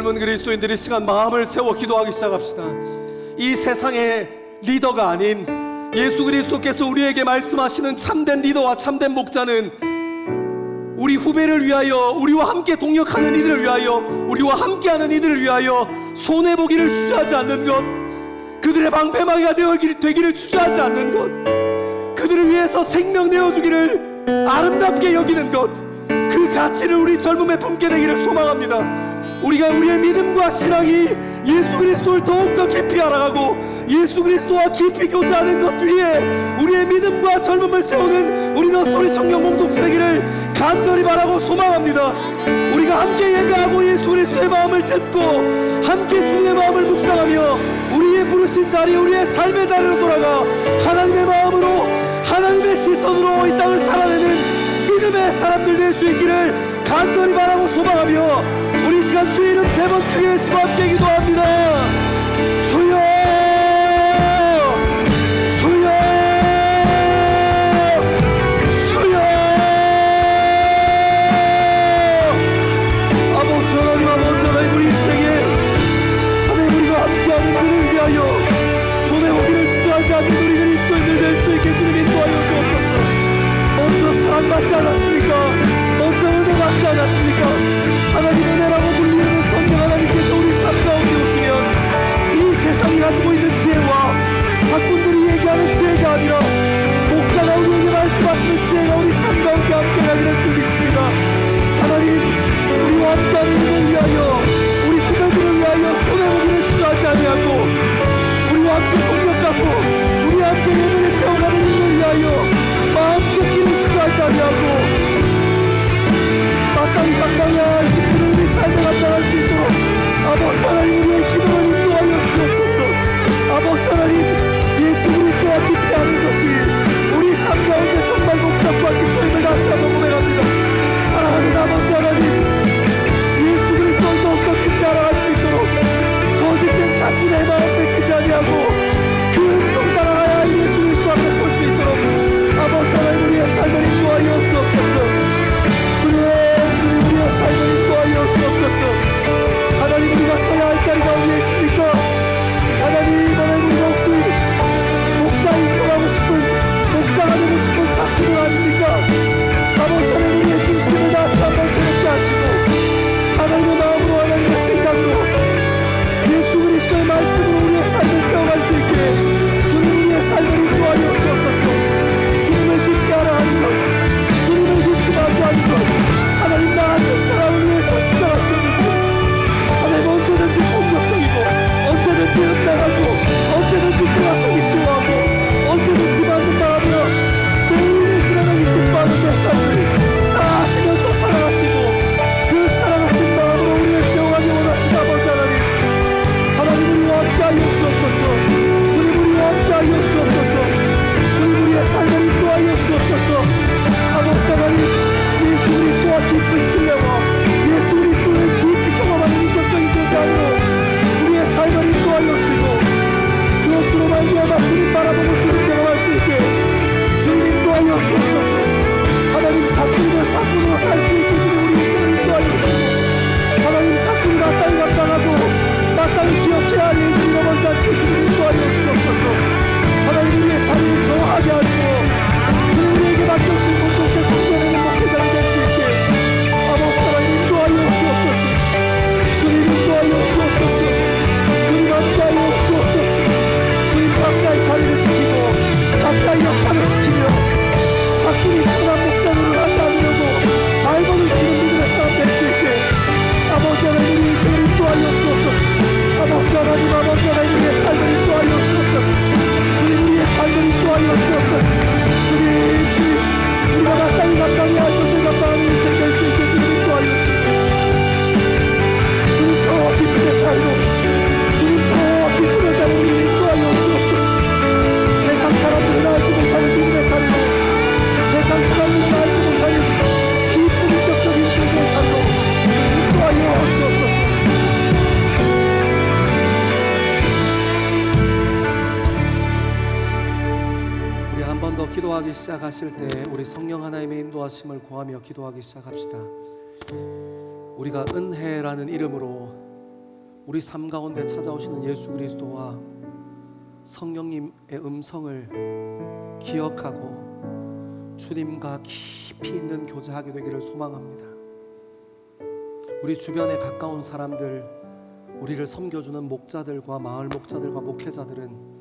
젊은 그리스도인들이 시간 마음을 세워 기도하기 시작합시다. 이 세상의 리더가 아닌 예수 그리스도께서 우리에게 말씀하시는 참된 리더와 참된 목자는 우리 후배를 위하여, 우리와 함께 동역하는 이들을 위하여, 우리와 함께하는 이들을 위하여 손해보기를 주저하지 않는 것, 그들의 방패막이가 되기를 주저하지 않는 것, 그들을 위해서 생명 내어주기를 아름답게 여기는 것, 그 가치를 우리 젊음에 품게 되기를 소망합니다. 우리가 우리의 믿음과 신앙이 예수 그리스도를 더욱더 깊이 알아가고 예수 그리스도와 깊이 교제하는 것 위에 우리의 믿음과 젊음을 세우는 우리 너스토리 청년 공동체 되기를 간절히 바라고 소망합니다. 우리가 함께 예배하고 예수 그리스도의 마음을 듣고 함께 주님의 마음을 묵상하며 우리의 부르신 자리, 우리의 삶의 자리로 돌아가 하나님의 마음으로, 하나님의 시선으로 이 땅을 살아내는 믿음의 사람들 될 수 있기를 간절히 바라고 소망하며 우리 시간 주의 이름 세 번 크게 외치고 함께 기도합니다. 주여, 주여, 주여. 아버지 하나님, 아버지 하나님, 우리 인생에 하나님 우리가 함께하는 그를 위하여 손해보기를 주저하지 않는 우리 그리스도인들 될 수 있게 주님 인도하여 주옵소서. 먼저 사랑받지 않았습니까? 먼저 은혜 받지 않았습니까? 하나님 은혜라고 불리는 성령 하나님께서 우리 삶 가운데 오시면 이 세상이 가지고 있는 지혜와 사꾼들이 얘기하는 지혜가 아니라 목자가 우리에게 말씀하시는 지혜가 우리 삶 가운데 함께하기를 줄 믿습니다. 하나님, 우리와 함께하는 일을 위하여, 우리 후배들을 위하여 손해보기를 주저하지 아니하고 우리와 함께 동력하고 우리와 함께 예배를 세워가는 일을 위하여 마음속기를 주저하지 아니하고 마땅히 감당해야 할 직분을 우리 삶에 감당할 수 있도록 아버지 하나님 우리의 기도를 인도하여 주옵소서. 아버지 하나님, 예수 그리스도와 깊이 아는 것이 우리 삶 가운데 정말 복잡과 기초임을 다시 한번 고백합니다. 사랑하는 아버지 하나님, 예수 그리스도를 더욱더 깊이 알아갈 수 있도록 거짓된 사꾼의 마음 뺏기지 아니하고 그 음성 따라가야 할 예수 그리스도 앞에 설 수 있도록 아버지 하나님 우리의 삶을 인도하여 주옵소서. 주님 우리의 삶을 인도하여 주옵소서. 하나님, 우리가 서야 할 자리가 어디에 있습니까? 하나님, 우리가 혹시 목자인 척하고 싶은, 목자가 되고 싶은 사람들 아닙니까? 아버지 하나님, 우리의 중심을 다시 한번 새롭게 하시고 하나님의 마음으로, 하나님의 생각으로 예수 그리스도의 말씀으로 우리의 삶을 세워갈 수 있게 주님 우리의 삶을 인도하여 주옵소서. 주님을 깊게 알아가는 것, 주님을 깊게 마주하는 것, 하나님 나 같은 사람을 위해서 십자가셨는데 하나님 언제든지 공격적이고 언제든지 응당하고 언제든지 돌아서기 싫어하고 언제든지 맞는 마음으로 매일 드러나기 기뻐하는 내 삶을 다 아시면서 사랑하시고 그 사랑하신 마음으로 우리를 세워가기 원하시는 아버지 하나님, 하나님 우리와 함께하여 주옵소서. 주님 우리와 함께하여 주옵소서. 주님 우리의 삶을 인도하여 주옵소서. 아버지 하나님, 예수 그리스도와 깊은 신뢰와 예수 그리스도를 깊이 경험하는 인격적인 교제함으로 우리의 삶을 인도하여 주시고 그것으로 말미암아 주님 바라보고 주님 경험할 수 있게 주님 인도하여 주옵소서. 하나님, 사꾼을 사꾼으로 살 수 있게 주님 우리 인생을 인도하여 주시고 하나님, 사꾼이 마땅히 감당하고 마땅히 기억해야 할 일들을 잃어버리지 않게 주님 인도하여 주옵소서. 하나님, 우리의 자리를 정하게 하시고 주님 우리에게 맡겨주신 공동체 성전에는 목회자가 될 수 있게 아버지 하나님 인도하여 주옵소서. 주님 인도하여 주옵소서. 주님 함께하여 주옵소서. 주님 각자의 자리를 지키고 각자의 역할을 지키며 사꾼이 선한 목자를 하지 않으려고 발버둥 치는 믿음의 사람 될 수 있게 아버지 하나님 우리 인생을 인도하여 주옵소서. 아버지 하나님, 아버지 하나님 우리의 삶을 인도하여 주옵소서. 주님 우리의 삶을 인도하여 주옵소서. 주님 우리가 마땅히 감당해야 할 것을 감당하는 인생 될 수 있게 주님 인도하여 주옵소서. 주님 더 깊은 자리로, 주님 더 깊은 자리로 우리를 인도하여 주옵소서. 세상 사람들은 알지 못하는 믿음의 자리로, 세상 사람들은 알지 못하는 깊은 인격적인 믿음의 자리로 인도하여 주옵소서. 한 번 더 기도하기 시작하실 때 우리 성령 하나님의 인도하심을 구하며 기도하기 시작합시다. 우리가 은혜라는 이름으로 우리 삶 가운데 찾아오시는 예수 그리스도와 성령님의 음성을 기억하고 주님과 깊이 있는 교제하게 되기를 소망합니다. 우리 주변에 가까운 사람들, 우리를 섬겨주는 목자들과 마을 목자들과 목회자들은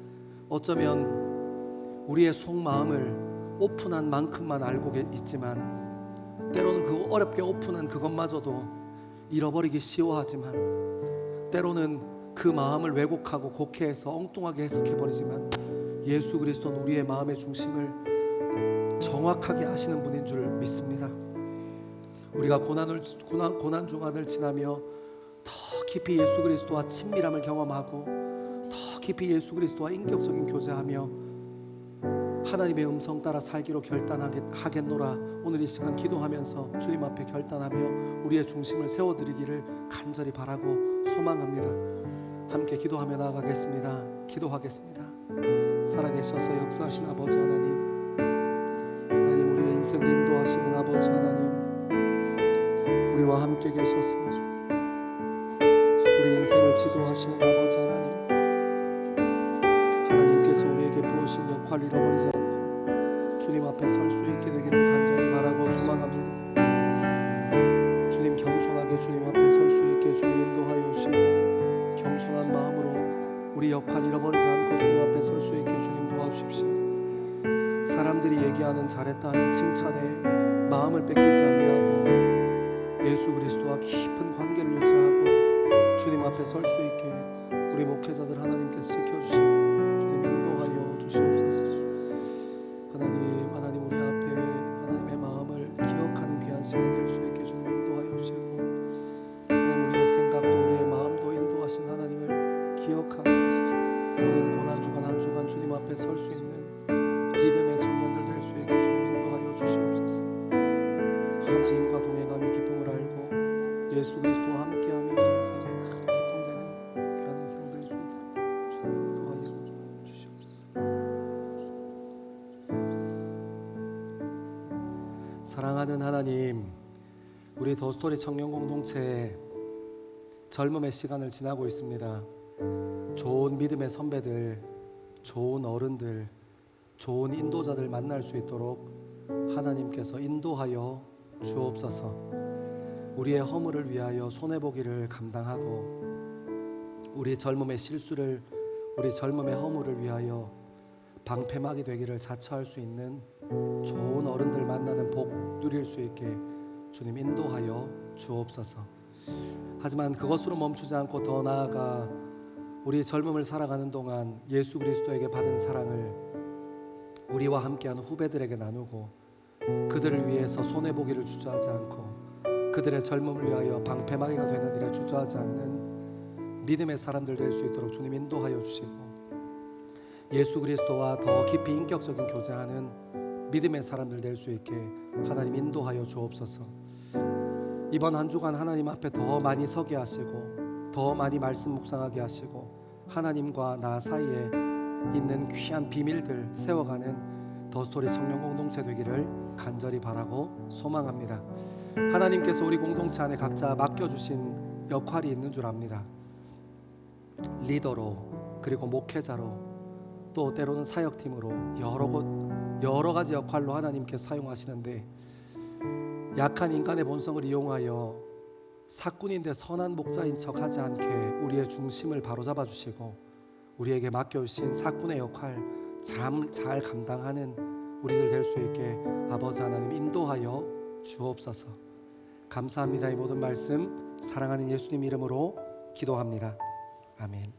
어쩌면 우리의 속마음을 오픈한 만큼만 알고 있지만 때로는 그 어렵게 오픈한 그것마저도 잃어버리기 쉬워하지만 때로는 그 마음을 왜곡하고 곡해해서 엉뚱하게 해석해버리지만 예수 그리스도는 우리의 마음의 중심을 정확하게 아시는 분인 줄 믿습니다. 우리가 고난 주간을 지나며 더 깊이 예수 그리스도와 친밀함을 경험하고 더 깊이 예수 그리스도와 인격적인 교제하며 하나님의 음성 따라 살기로 결단하겠노라. 오늘 이 시간 기도하면서 주님 앞에 결단하며 우리의 중심을 세워드리기를 간절히 바라고 소망합니다. 함께 기도하며 나아가겠습니다. 기도하겠습니다. 살아계셔서 역사하신 아버지 하나님, 하나님 우리의 인생을 인도하시는 아버지 하나님, 우리와 함께 계셔서 우리 인생을 지도하시는 아버지 하나님, 하나님께서 우리에게 부으신 역할을 잃어버리지 않고 주님 앞에 설 수 있게 되기를 간절히 바라고 소망합니다. 주님 겸손하게 주님 앞에 설 수 있게 주님 인도하여 주시고 겸손한 마음으로 우리 역할 잃어버리지 않고 주님 앞에 설 수 있게 주님 도와주십시오. 사람들이 얘기하는 잘했다 하는 칭찬에 마음을 뺏기지 아니하고 예수 그리스도와 깊은 관계를 유지하고 주님 앞에 설 수 있게 우리 목회자들 하나님께서 지켜주시고 주님 인도하여 주시옵소서. 하나님 우리 앞에 하나님의 마음을 기억하는 귀한 시간 될 수 있게 주님 인도하여 주시고 하나님 우리의 생각도 우리의 마음도 인도하신 하나님을 기억하고 오늘 고난주간 한 주간 주님 앞에 설 수 있는 믿음의 청년들 될 수 있게 주님 인도하여 주시옵소서. 하나님과 동행함이 기쁨을 알고 예수 그리스도와 함께하며 우리 인생을 기쁨되는 귀한 인생 될 수 있도록 주님 인도하여 주시옵소서. 사랑하는 하나님, 우리 더스토리 청년 공동체에 젊음의 시간을 지나고 있습니다. 좋은 믿음의 선배들, 좋은 어른들, 좋은 인도자들 만날 수 있도록 하나님께서 인도하여 주옵소서. 우리의 허물을 위하여 손해보기를 감당하고 우리 젊음의 실수를, 우리 젊음의 허물을 위하여 방패막이 되기를 자처할 수 있는 좋은 어른들 만나는 복 누릴 수 있게 주님 인도하여 주옵소서. 하지만 그것으로 멈추지 않고 더 나아가 우리 젊음을 살아가는 동안 예수 그리스도에게 받은 사랑을 우리와 함께하는 후배들에게 나누고 그들을 위해서 손해보기를 주저하지 않고 그들의 젊음을 위하여 방패막이가 되는 일에 주저하지 않는 믿음의 사람들 될 수 있도록 주님 인도하여 주시고 예수 그리스도와 더 깊이 인격적인 교제하는 믿음의 사람들 될 수 있게 하나님 인도하여 주옵소서. 이번 한 주간 하나님 앞에 더 많이 서게 하시고 더 많이 말씀 묵상하게 하시고 하나님과 나 사이에 있는 귀한 비밀들 세워가는 더스토리 청년 공동체 되기를 간절히 바라고 소망합니다. 하나님께서 우리 공동체 안에 각자 맡겨주신 역할이 있는 줄 압니다. 리더로, 그리고 목회자로, 또 때로는 사역팀으로 여러 가지 역할로 하나님께서 사용하시는데 약한 인간의 본성을 이용하여 사꾼인데 선한 목자인 척하지 않게 우리의 중심을 바로잡아 주시고 우리에게 맡겨주신 사꾼의 역할 잘 감당하는 우리들 될 수 있게 아버지 하나님 인도하여 주옵소서. 감사합니다. 이 모든 말씀 사랑하는 예수님 이름으로 기도합니다. 아멘.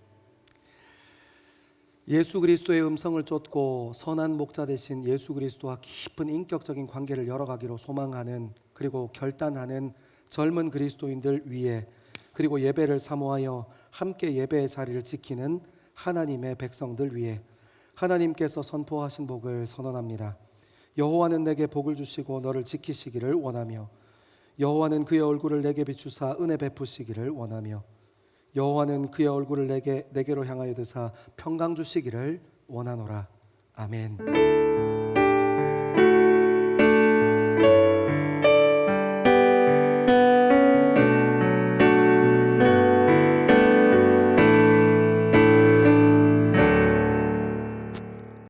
예수 그리스도의 음성을 쫓고 선한 목자 되신 예수 그리스도와 깊은 인격적인 관계를 열어가기로 소망하는 그리고 결단하는 젊은 그리스도인들 위해 그리고 예배를 사모하여 함께 예배의 자리를 지키는 하나님의 백성들 위해 하나님께서 선포하신 복을 선언합니다. 여호와는 내게 복을 주시고 너를 지키시기를 원하며 여호와는 그의 얼굴을 내게 비추사 은혜 베푸시기를 원하며 여호와는 그의 얼굴을 내게로 향하여 드사 평강 주시기를 원하노라. 아멘.